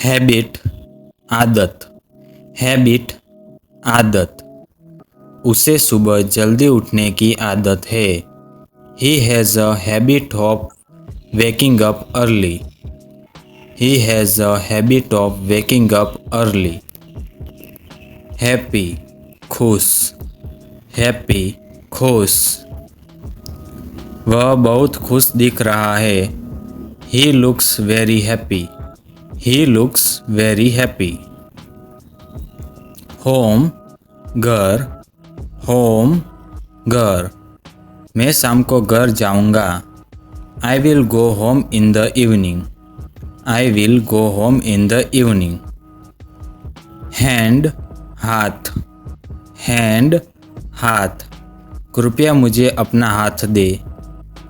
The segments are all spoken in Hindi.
हैबिट आदत, हैबिट आदत। उसे सुबह जल्दी उठने की आदत है। He has a habit of waking up early. He has a habit of waking up early. Happy खुश, हैप्पी खुश। वह बहुत खुश दिख रहा है। He looks very happy. He looks very happy. Home घर, होम घर। मैं शाम को घर जाऊंगा। I will go home in the evening. I will go home in the evening. Hand हाथ, हैंड हाथ। कृपया मुझे अपना हाथ दे।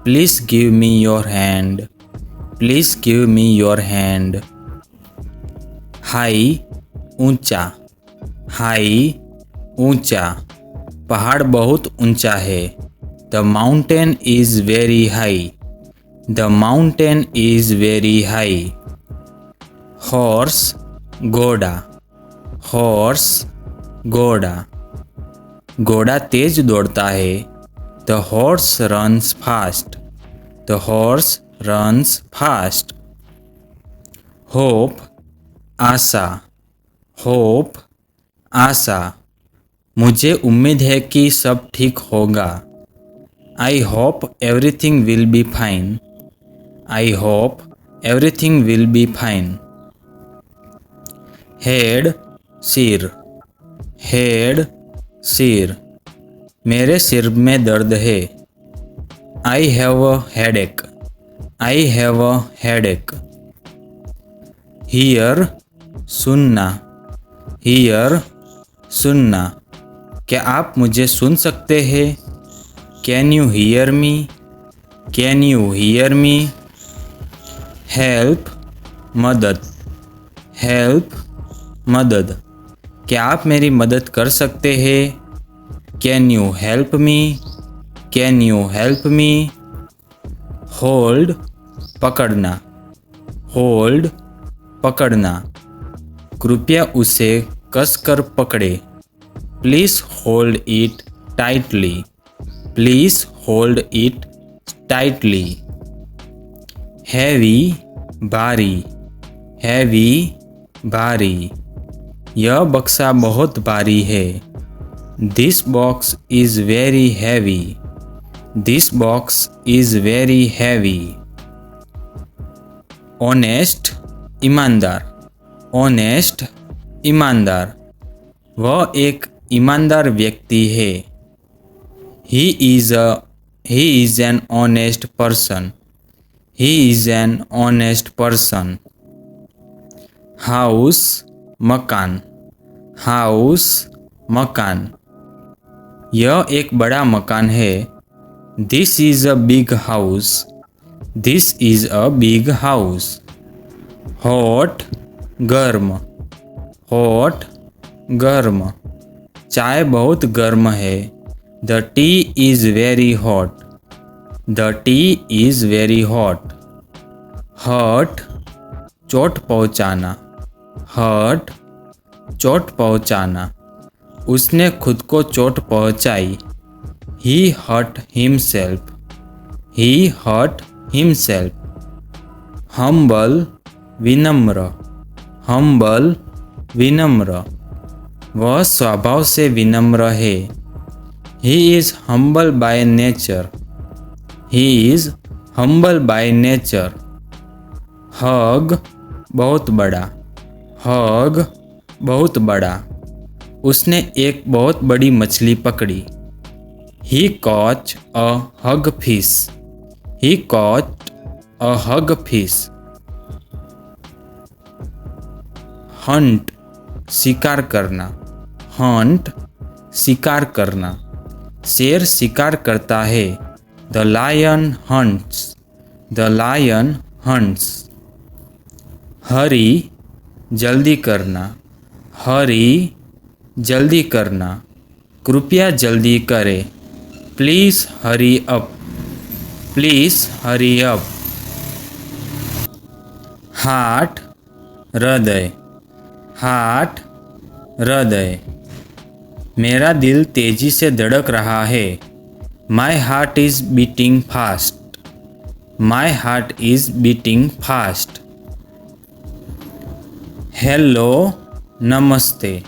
Please give me your hand. Please give me your hand. High ऊंचा, हाई ऊंचा। पहाड़ बहुत ऊंचा है। The mountain is very high. The mountain is very high. Horse घोड़ा, हॉर्स घोड़ा। घोड़ा तेज दौड़ता है। The horse runs fast. The horse runs fast. Hope आशा, होप आशा। मुझे उम्मीद है कि सब ठीक होगा। I hope everything will be fine. I hope everything will be fine. Head सिर, हेड सिर। मेरे सिर में दर्द है। I have a headache. I have a headache. Here सुनना, हियर सुनना। क्या आप मुझे सुन सकते हैं? Can you hear me? Can you hear me? Help मदद, हेल्प मदद। क्या आप मेरी मदद कर सकते हैं? Can you help me? Can you help me? Hold पकड़ना, होल्ड पकड़ना। कृपया उसे कसकर पकड़े। Please hold it tightly. Please hold it tightly. Heavy भारी, हैवी भारी। यह बक्सा बहुत भारी है। This box is very heavy. This box is very heavy. Honest ईमानदार, ऑनेस्ट ईमानदार। वह एक ईमानदार व्यक्ति है। He is an honest person. He is an honest person. House मकान, हाउस मकान। यह एक बड़ा मकान है। This is a big house. This is a big house. Hot गर्म, हॉट गर्म। चाय बहुत गर्म है। The T is very hot. The T is very hot. Hurt चोट पहुँचाना, हर्ट चोट पहुँचाना। उसने खुद को चोट पहुँचाई। He hurt himself. He hurt himself. Humble विनम्र, हम्बल विनम्र। वह स्वभाव से विनम्र है। He is humble by nature. He is humble by nature. Hug बहुत बड़ा, हग बहुत बड़ा। उसने एक बहुत बड़ी मछली पकड़ी। He caught a huge fish. He caught a huge fish. Hunt शिकार करना, हंट शिकार करना। शेर शिकार करता है। The lion hunts. The lion hunts. Hurry जल्दी करना, हरी जल्दी करना। कृपया जल्दी करें। Please hurry up. Please hurry up. Heart हृदय, हार्ट, हृदय। मेरा दिल तेजी से धड़क रहा है। My heart is beating fast. My heart is beating fast. Hello, नमस्ते,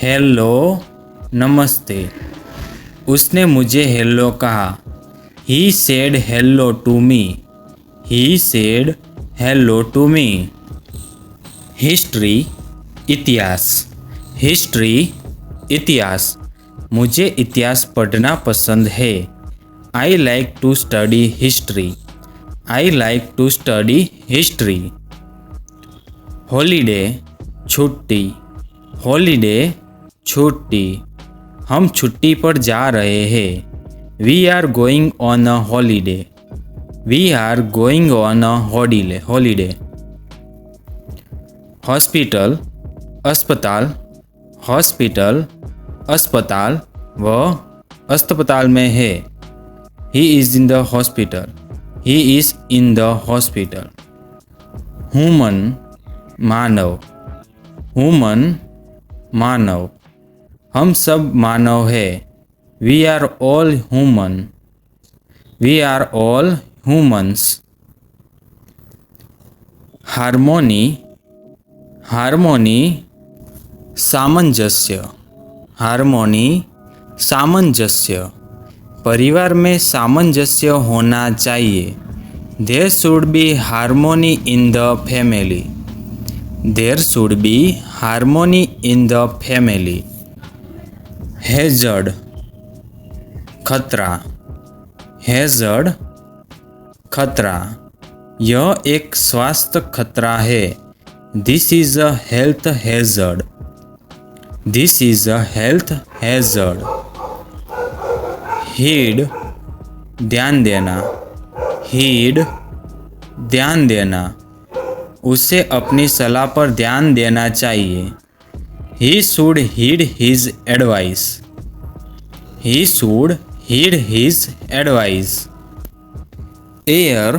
हेलो, नमस्ते। उसने मुझे हेलो कहा। He said hello to me. He said hello to me. History, इतिहास, हिस्ट्री, इतिहास। मुझे इतिहास पढ़ना पसंद है। I like to study history. I like to study history. Holiday, छुट्टी, हॉलीडे, छुट्टी। हम छुट्टी पर जा रहे हैं। We are going on a holiday. We are going on a holiday. Hospital, अस्पताल, हॉस्पिटल, अस्पताल। वह अस्पताल में है। He is in the hospital. He is in the hospital. Human, मानव, ह्यूमन, मानव। हम सब मानव है। We are all human. We are all humans. Harmony, harmony, सामंजस्य, हार्मोनी, सामंजस्य। परिवार में सामंजस्य होना चाहिए। There should be harmony in the family. There should be harmony in the family. Hazard, खतरा, हैजर्ड, खतरा। यह एक स्वास्थ्य खतरा है। This is a health hazard. This is a health hazard. Heed, ध्यान देना, हीड, ध्यान देना। उसे अपनी सलाह पर ध्यान देना चाहिए। He should heed his advice. He should heed his advice. Heir,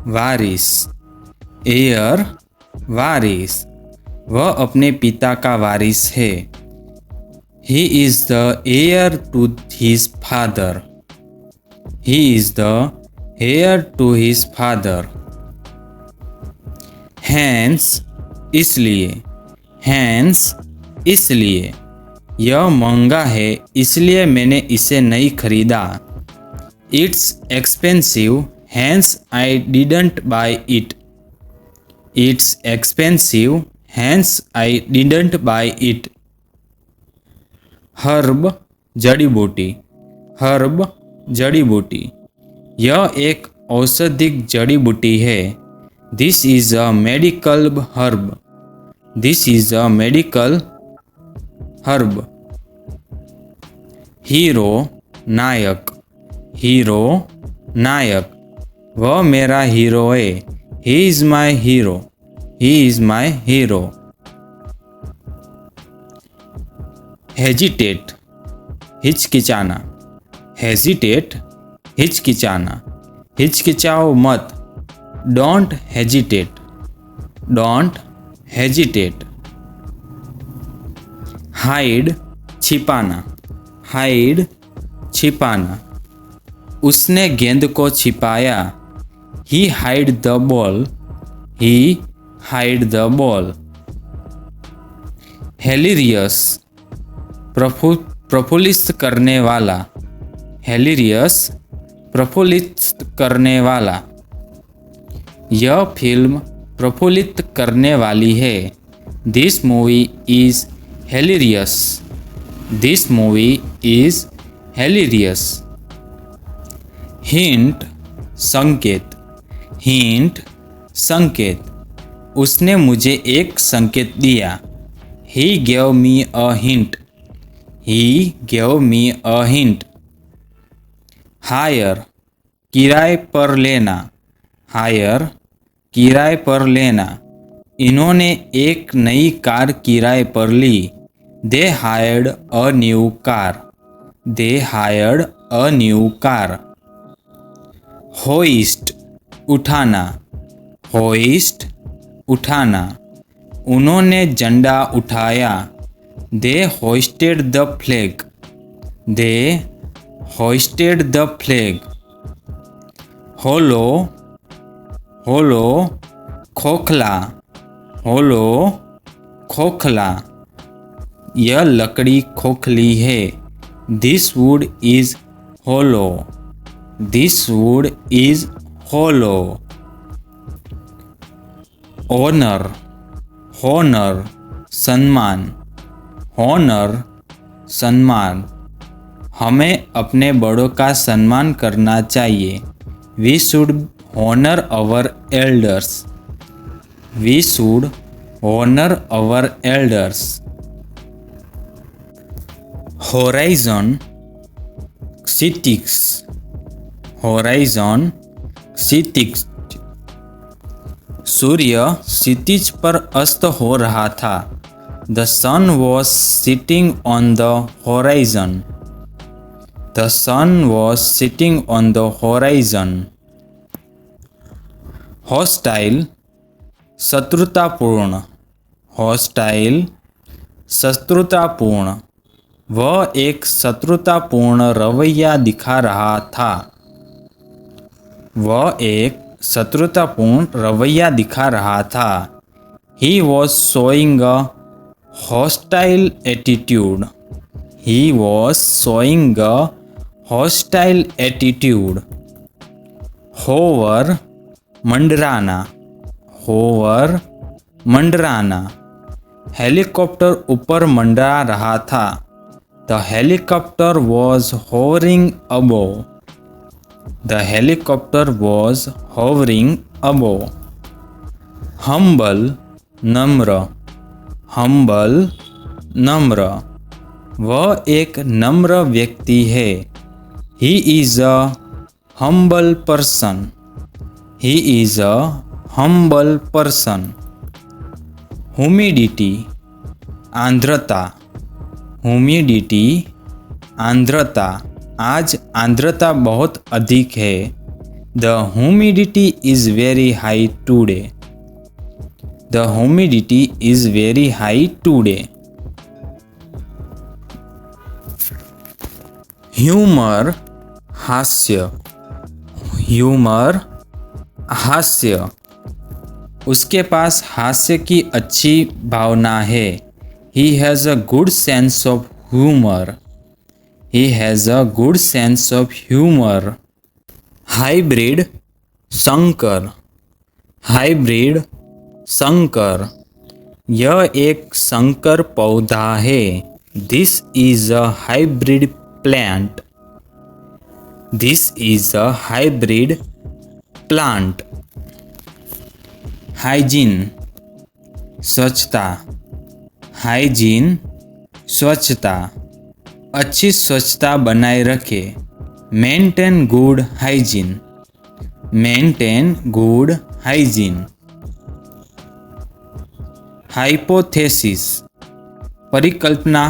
वारिस, हेयर, वारिस। वह अपने पिता का वारिस है। He is the heir to his father. He is the heir to his father. Hence, इसलिए, hence, इसलिए। यह महंगा है इसलिए मैंने इसे नहीं खरीदा। It's expensive hence I didn't buy it. It's expensive hence I didn't buy it. Herb, जड़ी बूटी, हर्ब, जड़ी बूटी। यह एक औषधिक जड़ी बूटी है। This is a medical herb. This is a medical herb. Hero, नायक, हीरो, नायक। वह मेरा हीरो है। He is my hero. He is my hero. Hesitate, हिचकिचाना, हेजिटेट, हिचकिचाना। हिचकिचाओ मत। Don't hesitate. Don't hesitate. Hide, छिपाना, हाइड, छिपाना। उसने गेंद को छिपाया। He hide the ball. He hide the ball. Hilarious, प्रफुल्लित करने वाला, हेलिरियस, प्रफुल्लित करने वाला। यह फिल्म प्रफुल्लित करने वाली है। This movie is hilarious. This movie is hilarious. Hint, संकेत, hint, संकेत। उसने मुझे एक संकेत दिया। He gave me a hint. He gave me a hint. Hire, किराए पर लेना, hire, किराए पर लेना। इन्होंने एक नई कार किराए पर ली। They hired a new car. They hired a new car. Hoist, उठाना, होइस्ट, उठाना। उन्होंने झंडा उठाया। They hoisted the flag. They hoisted the flag. Hollow hollow खोखला। होलो खोखला। यह लकड़ी खोखली है। This wood is hollow. This wood is hollow. Honour honour सम्मान। होनर सम्मान। हमें अपने बड़ों का सम्मान करना चाहिए। We should honour our elders. We should honour our elders. Horizon Kshitij. Horizon क्षितिज। सूर्य क्षितिज पर अस्त हो रहा था। The sun was sitting on the horizon. The sun was sitting on the horizon. Hostile शत्रुतापूर्ण। हॉस्टाइल शत्रुतापूर्ण। वह एक शत्रुतापूर्ण रवैया दिखा रहा था। वह एक शत्रुतापूर्ण रवैया दिखा रहा था। He was showing a hostile attitude. He was showing a hostile attitude. Hover मंडराना। होवर मंडराना। हेलीकॉप्टर ऊपर मंडरा रहा था। The helicopter was hovering above. The helicopter was hovering above. Humble नम्र। Humble नम्र। वह एक नम्र व्यक्ति है। He is a humble person. He is a humble person. Humidity आर्द्रता। Humidity आर्द्रता। आज आर्द्रता बहुत अधिक है। The humidity is very high today. The humidity is very high today. Humor हास्य। Humor हास्य। उसके पास हास्य की अच्छी भावना है। He has a good sense of humor. He has a good sense of humor. Hybrid संकर। Hybrid संकर। यह एक संकर पौधा है। This is a hybrid plant. This is a hybrid plant. Hygiene स्वच्छता। हाइजीन स्वच्छता। अच्छी स्वच्छता बनाए रखे। Maintain good hygiene. Maintain good hygiene. Hypothesis परिकल्पना।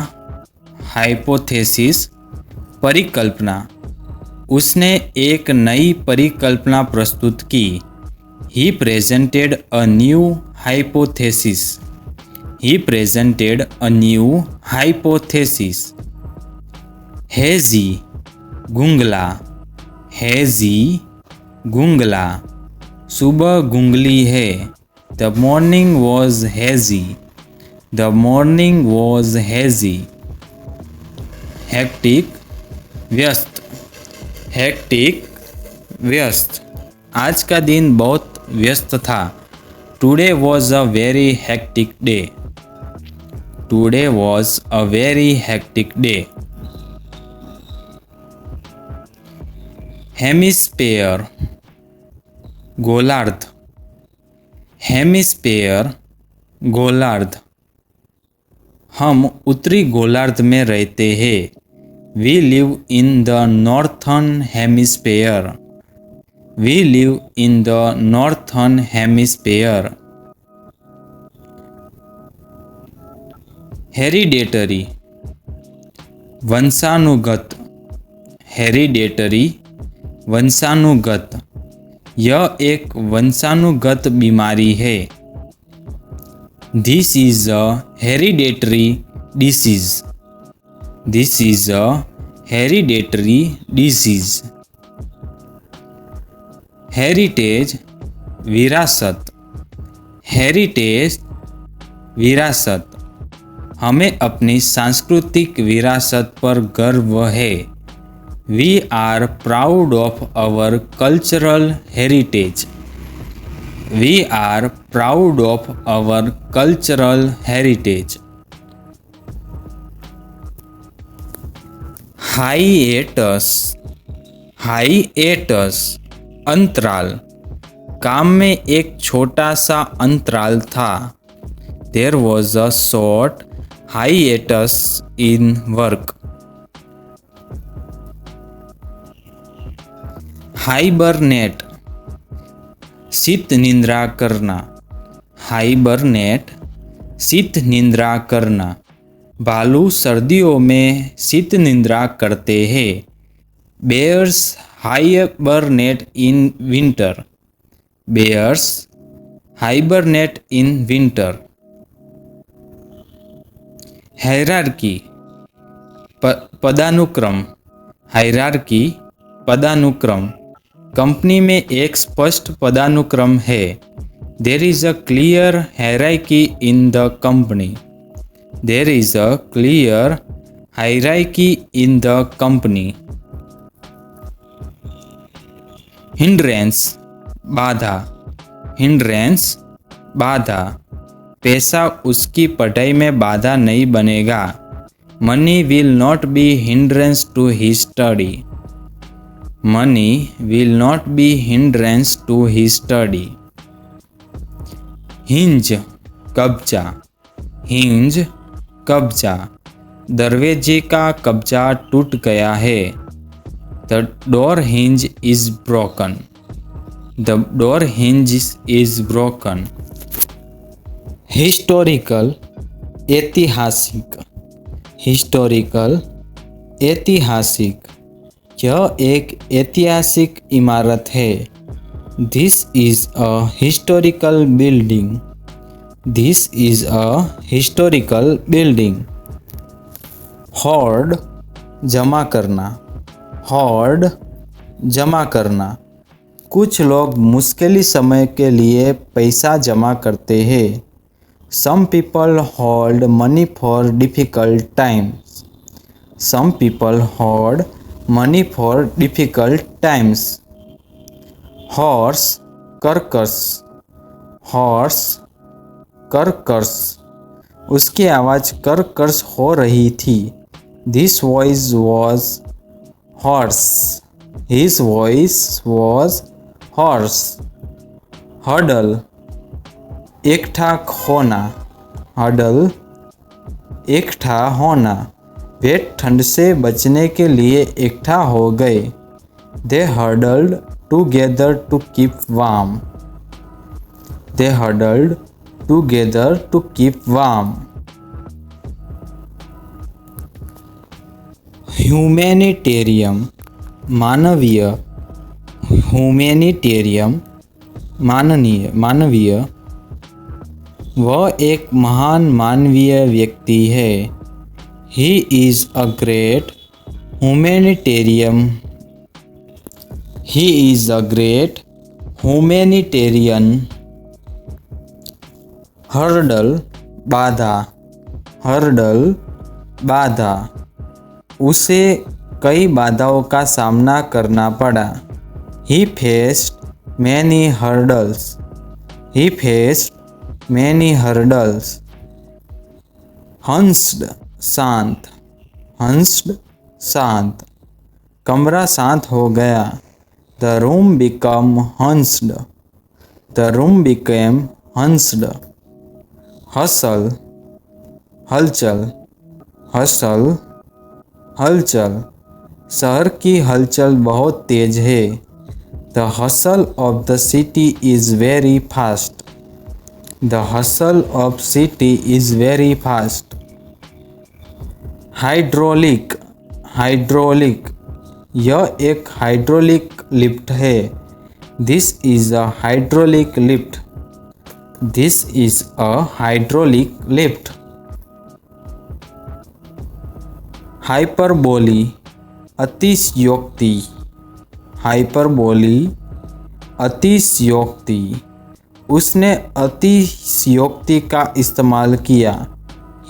हाइपोथेसिस परिकल्पना। उसने एक नई परिकल्पना प्रस्तुत की। He presented a new hypothesis. He presented a new hypothesis. Hazy गुंगला। Hazy गुंगला। सुबह गुंगली है। The morning was hazy. The morning was hazy. Hectic व्यस्त। Hectic व्यस्त। आज का दिन बहुत व्यस्त था। Today was a very hectic day. Today was a very hectic day. Hemisphere गोलार्ध। Hemisphere गोलार्ध। हम उत्तरी गोलार्ध में रहते हैं। We live in the northern hemisphere. We live in the northern hemisphere. Hereditary वंशानुगत। Hereditary वंशानुगत। यह एक वंशानुगत बीमारी है। This is a hereditary disease. This is a hereditary disease. Heritage विरासत. हेरिटेज विरासत. हमें अपनी सांस्कृतिक विरासत पर गर्व है. We are proud of our cultural heritage. We are proud of our cultural heritage. Hiatus. Hiatus अंतराल. काम में एक छोटा सा अंतराल था. There was a short hiatus in work. Hibernate शीत निद्रा करना. हाइबरनेट शीत निद्रा करना. भालू सर्दियों में शीत निद्रा करते हैं. Bears hibernate in winter. Bears hibernate in winter. Hierarchy पदानुक्रम. हायरार्की पदानुक्रम. कंपनी में एक स्पष्ट पदानुक्रम है. There is a clear hierarchy in the company. There is a clear hierarchy in the company. Hindrance बाधा. हिंड्रेंस बाधा. पैसा उसकी पढ़ाई में बाधा नहीं बनेगा. Money will not be hindrance to his study. Money will not be hindrance to his study. Hinge कब्जा. हिंज कब्जा. दरवाजे का कब्जा टूट गया है. The door hinge is broken. The door hinge is broken. Historical ऐतिहासिक. Historical ऐतिहासिक. यह एक ऐतिहासिक इमारत है. This is a historical building. This is a historical building. Horde जमा करना. होर्ड जमा करना. कुछ लोग मुश्किल समय के लिए पैसा जमा करते हैं. Some people hold money for difficult times. Some people hold money for difficult times. Horse कर्कश. Horse कर्कश. उसकी आवाज़ कर्कश हो रही थी. This voice was hoarse. His voice was hoarse. Huddle इकट्ठा होना. हडल इकट्ठा होना. वे ठंड से बचने के लिए इकट्ठा हो गए. They huddled together to keep warm. They huddled together to keep warm. Humanitarian मानवीय. ह्यूमैनिटेरियम मानवीय. वह एक महान मानवीय व्यक्ति है. He is a great humanitarian. He is a great humanitarian. Hurdle बाधा. हर्डल बाधा. उसे कई बाधाओं का सामना करना पड़ा. He faced many hurdles. He faced many hurdles. Hunched शांत. Hunched शांत. कमरा शांत हो गया. The room became hunched. The room became hunched. Hustle हलचल. Hustle हलचल. शहर की हलचल बहुत तेज है. The hustle of the city is very fast. The hustle of city is very fast. Hydraulic. Hydraulic. यह एक हाइड्रोलिक लिफ्ट है. This is a hydraulic lift. This is a hydraulic lift. Hyperbole, अतिशयोक्ति. Hyperbole, अतिशयोक्ति. उसने अतिशयोक्ति का इस्तेमाल किया.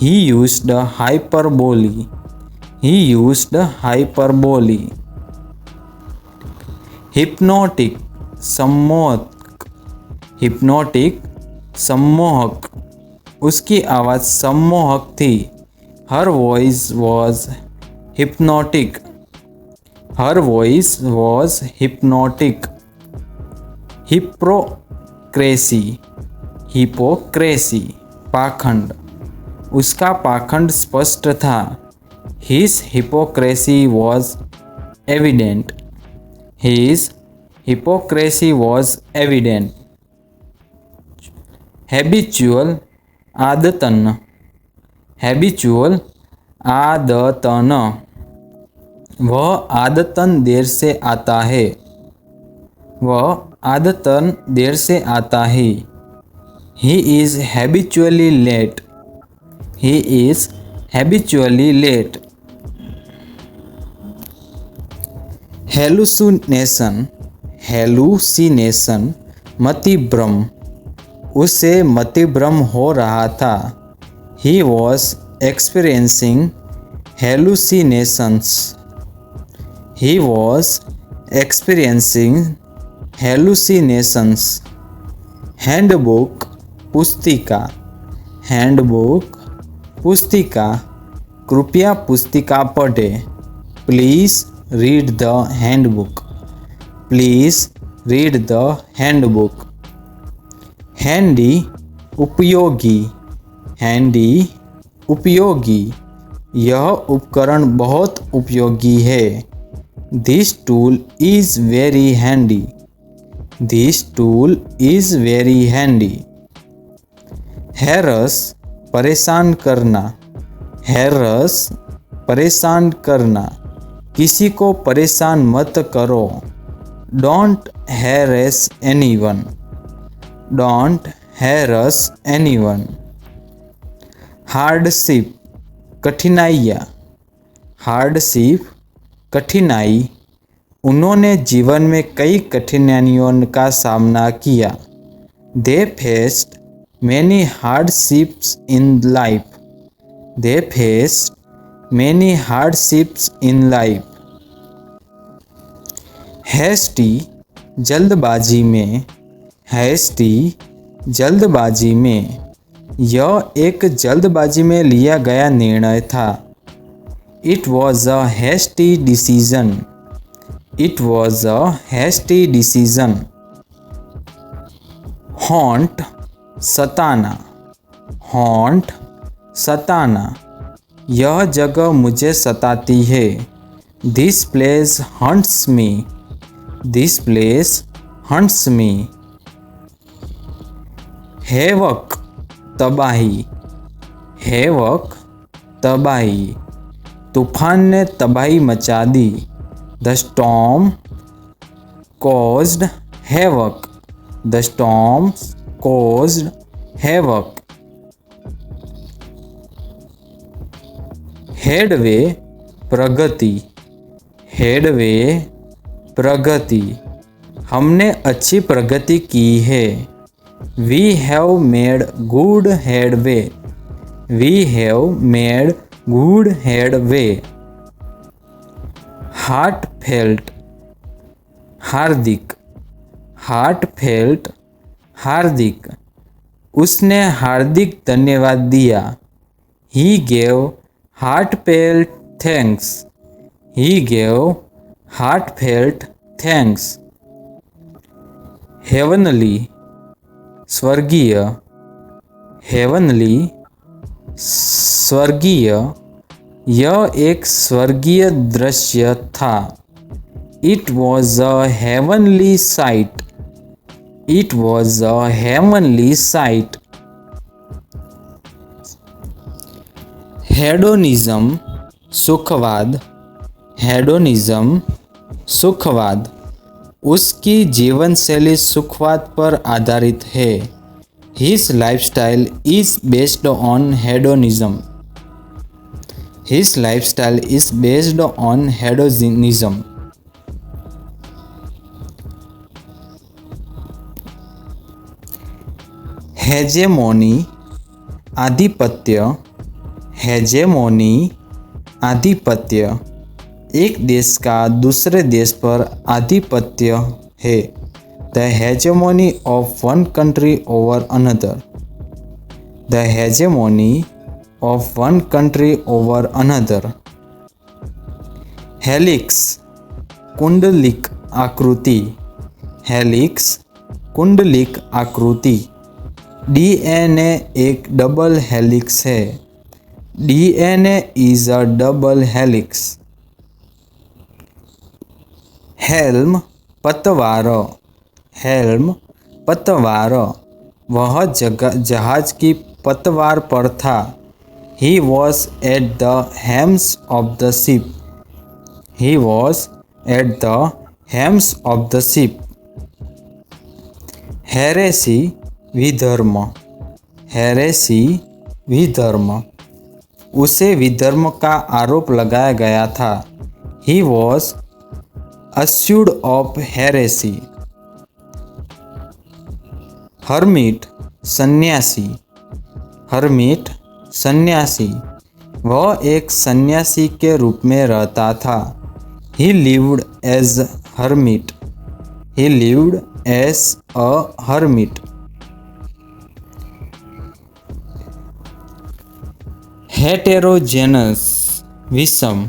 He used hyperbole. He used hyperbole. Hypnotic, सम्मोहक. Hypnotic, सम्मोहक. उसकी आवाज़ सम्मोहक थी. Her voice was hypnotic. Her voice was hypnotic. Hypocrisy, hypocrisy, पाखंड. उसका पाखंड स्पष्ट था. His hypocrisy was evident. His hypocrisy was evident. Habitual, आदतन. Habitual, आदतन. वह आदतन देर से आता है. वह आदतन देर से आता है. He is habitually late. He is habitually late. Hallucination, hallucination, मतिभ्रम. उसे मतिभ्रम हो रहा था. He was experiencing hallucinations. He was experiencing hallucinations. Handbook, पुस्तिका. Handbook, पुस्तिका. कृपया पुस्तिका पढ़ें. Please read the handbook. Please read the handbook. Handy, उपयोगी. Handy, उपयोगी. यह उपकरण बहुत उपयोगी है. This tool is very handy. This tool is very handy. Harass, परेशान करना. Harass, परेशान करना. किसी को परेशान मत करो. Don't harass anyone. Don't harass anyone. Hardship, कठिनाइयाँ. Hardship, कठिनाई. उन्होंने जीवन में कई कठिनाइयों का सामना किया. They faced many hardships in life. They faced many hardships in life. Hasty, जल्दबाजी में. Hasty, जल्दबाजी में. यह एक जल्दबाजी में लिया गया निर्णय था. It was a hasty decision. It was a hasty decision. Haunt, Satana. Haunt, सताना. यह जगह मुझे सताती है. This place haunts me. This place haunts me. Havoc, तबाही. Havoc, तबाही. तूफान ने तबाही मचा दी. The storm caused havoc. The storm caused havoc. Headway, प्रगति. हेडवे, प्रगति. हमने अच्छी प्रगति की है. We have made good headway. We have made good headway. Heartfelt, Hardik. Heartfelt, हार्दिक. उसने हार्दिक धन्यवाद दिया. He gave heartfelt thanks. He gave heartfelt thanks. Heavenly, स्वर्गीय. Heavenly, स्वर्गीय. यह एक स्वर्गीय दृश्य था. It was a heavenly sight. It was a heavenly sight. Hedonism, सुखवाद. हेडोनिज्म, सुखवाद. उसकी जीवन शैली सुखवाद पर आधारित है. His lifestyle is based on hedonism. His lifestyle is based on hedonism. Hegemony आधिपत्य। हेजेमोनी आधिपत्य एक देश का दूसरे देश पर आधिपत्य है। The hegemony of one country over another. The hegemony of one country over another. Helix कुंडलिक आकृति। हेलिक्स कुंडलिक आकृति। डीएनए एक डबल हेलिक्स है। DNA is a double helix. Helm पतवार। हेल्म पतवार वह जहाज की पतवार पर था। He was at the helms of the ship. He was at the helms of the ship. Heresy विधर्म। हेरेसी विधर्म उसे विधर्म का आरोप लगाया गया था। He was accused of heresy. Hermit सन्यासी। हर्मिट सन्यासी वह एक सन्यासी के रूप में रहता था। He lived as hermit. He lived as a hermit. Heterogeneous विषम।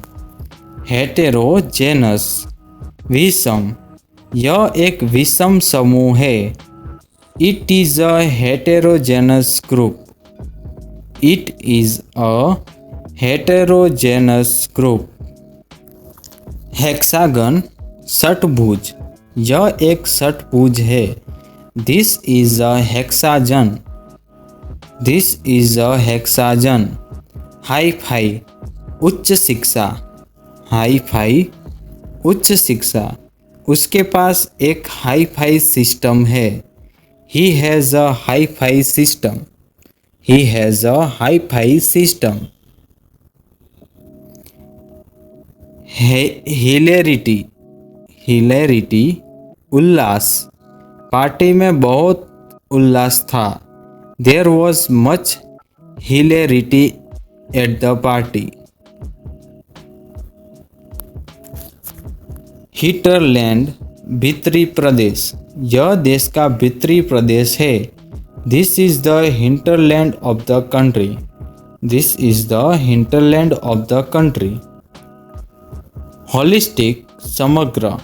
हेटेरोजेनस विषम यह एक विषम समूह है। It is a heterogeneous group. It is a heterogeneous group. Hexagon षटभुज यह एक षटभुज है। This is a hexagon. This is a हेक्साजन। Hi fi उच्च शिक्षा। हाई फाई उच्च शिक्षा उसके पास एक हाई फाई सिस्टम है। He has a hi-fi system. He has a hi-fi system. Hilarity. Hilarity उल्लास पार्टी में बहुत उल्लास था। There was much hilarity at the party. Hinterland भीतरी प्रदेश यह देश का भीतरी प्रदेश है। This is the hinterland of the country. This is the hinterland of the country. Holistic समग्र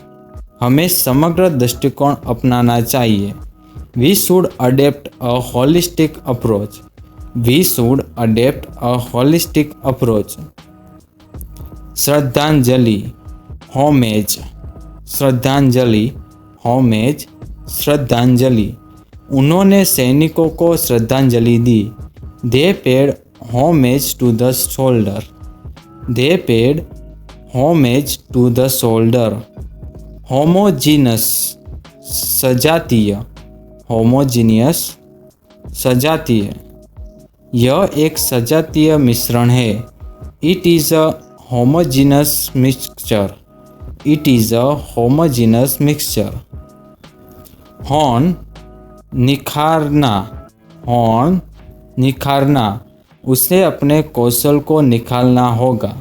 हमें समग्र दृष्टिकोण अपनाना चाहिए। We should adept a holistic approach. We should adopt a holistic approach. श्रद्धांजलि homage। श्रद्धांजलि homage श्रद्धांजलि उन्होंने सैनिकों को श्रद्धांजलि दी। They paid homage to the soldier. They paid homage to the soldier. Homogeneous सजातीय। Homogeneous सजातीय यह एक सजातीय मिश्रण है। It is a homogeneous mixture. It is a homogeneous mixture. Horn निखारना। हॉर्न निखारना उसे अपने कौशल को निखारना होगा।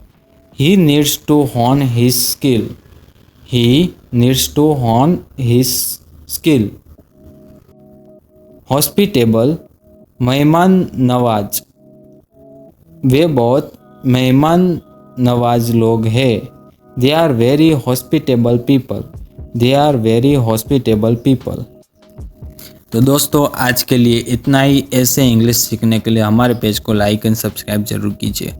He needs to horn his skill. He needs to horn his skill. Hospitable मेहमान नवाज वे बहुत मेहमान नवाज लोग हैं। They are very hospitable people. They are very hospitable people. तो दोस्तों आज के लिए इतना ही। ऐसे इंग्लिश सीखने के लिए हमारे पेज को लाइक एंड सब्सक्राइब जरूर कीजिए।